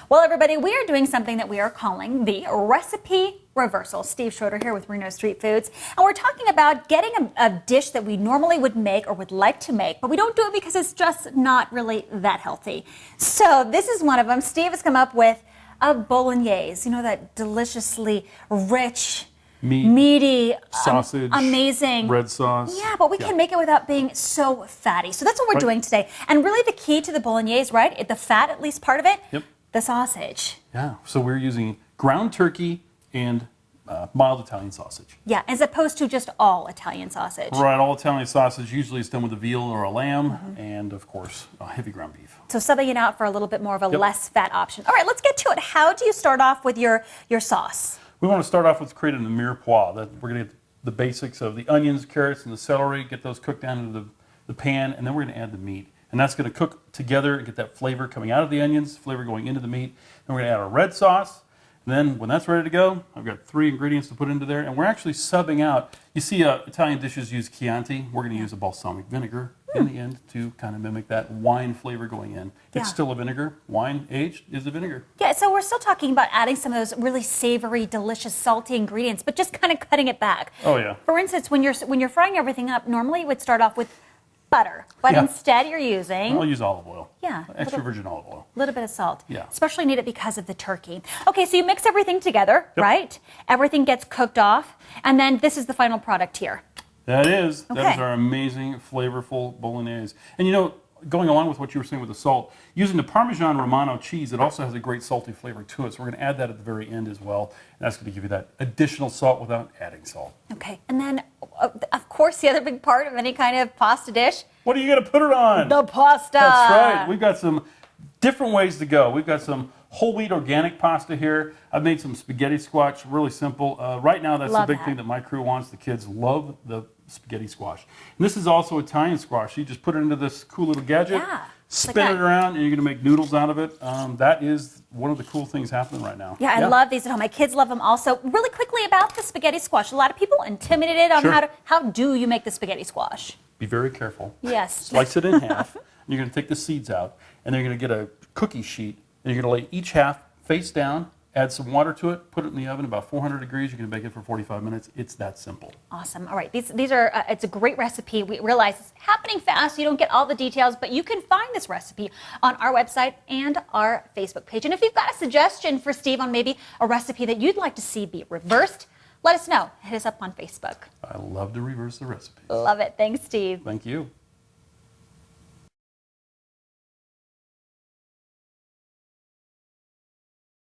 Well, everybody, we are doing something that we are calling the recipe reversal. Steve Schroeder here with Reno Street Foods. And we're talking about getting a dish that we normally would make or would like to make, but we don't do it because it's just not really that healthy. So this is one of them. Steve has come up with a bolognese. You know, that deliciously rich, meaty, sausage, amazing red sauce. Yeah, but we can make it without being so fatty. So that's what we're doing today. And really the key to the bolognese, right? The fat, at least part of it, the sausage. Yeah, so we're using ground turkey and mild Italian sausage. Yeah, as opposed to just all Italian sausage. Right, all Italian sausage usually is done with a veal or a lamb, and of course, heavy ground beef. So subbing it out for a little bit more of a less fat option. All right, let's get to it. How do you start off with your sauce? We want to start off with creating a mirepoix. We're going to get the basics of the onions, carrots, and the celery, get those cooked down into the pan, and then we're going to add the meat. And that's going to cook together and get that flavor coming out of the onions, flavor going into the meat. Then we're going to add our red sauce. And then when that's ready to go, I've got 3 ingredients to put into there. And we're actually subbing out. You see Italian dishes use Chianti. We're going to use a balsamic vinegar in the end to kind of mimic that wine flavor going in. It's still a vinegar. Wine aged is a vinegar. Yeah, so we're still talking about adding some of those really savory, delicious, salty ingredients, but just kind of cutting it back. Oh, yeah. For instance, when you're frying everything up, normally you would start off with butter, but instead you're using... I'll use olive oil. Yeah. Extra virgin olive oil. A little bit of salt. Yeah. Especially need it because of the turkey. Okay, so you mix everything together, right? Everything gets cooked off, and then this is the final product here. That is our amazing, flavorful bolognese. And you know, going along with what you were saying with the salt, using the Parmesan Romano cheese, it also has a great salty flavor to it. So we're going to add that at the very end as well. And that's going to give you that additional salt without adding salt. Okay, and then, of course, the other big part of any kind of pasta dish. What are you going to put it on? The pasta. That's right. We've got some different ways to go. We've got some whole wheat organic pasta here. I've made some spaghetti squash, really simple. Right now, that's the big thing that my crew wants. The kids love the spaghetti squash. And this is also Italian squash. You just put it into this cool little gadget, spin it around, and you're going to make noodles out of it. That is one of the cool things happening right now. Yeah, I love these at home. My kids love them also. Really quickly about the spaghetti squash. A lot of people intimidated on how do you make the spaghetti squash? Be very careful. Yes. Slice it in half. And you're going to take the seeds out, and then you're going to get a cookie sheet, and you're going to lay each half face down, add some water to it, put it in the oven about 400 degrees. You're going to bake it for 45 minutes. It's that simple. Awesome. All right. These are, it's a great recipe. We realize it's happening fast. You don't get all the details, but you can find this recipe on our website and our Facebook page. And if you've got a suggestion for Steve on maybe a recipe that you'd like to see be reversed, let us know. Hit us up on Facebook. I love to reverse the recipes. Love it. Thanks, Steve. Thank you.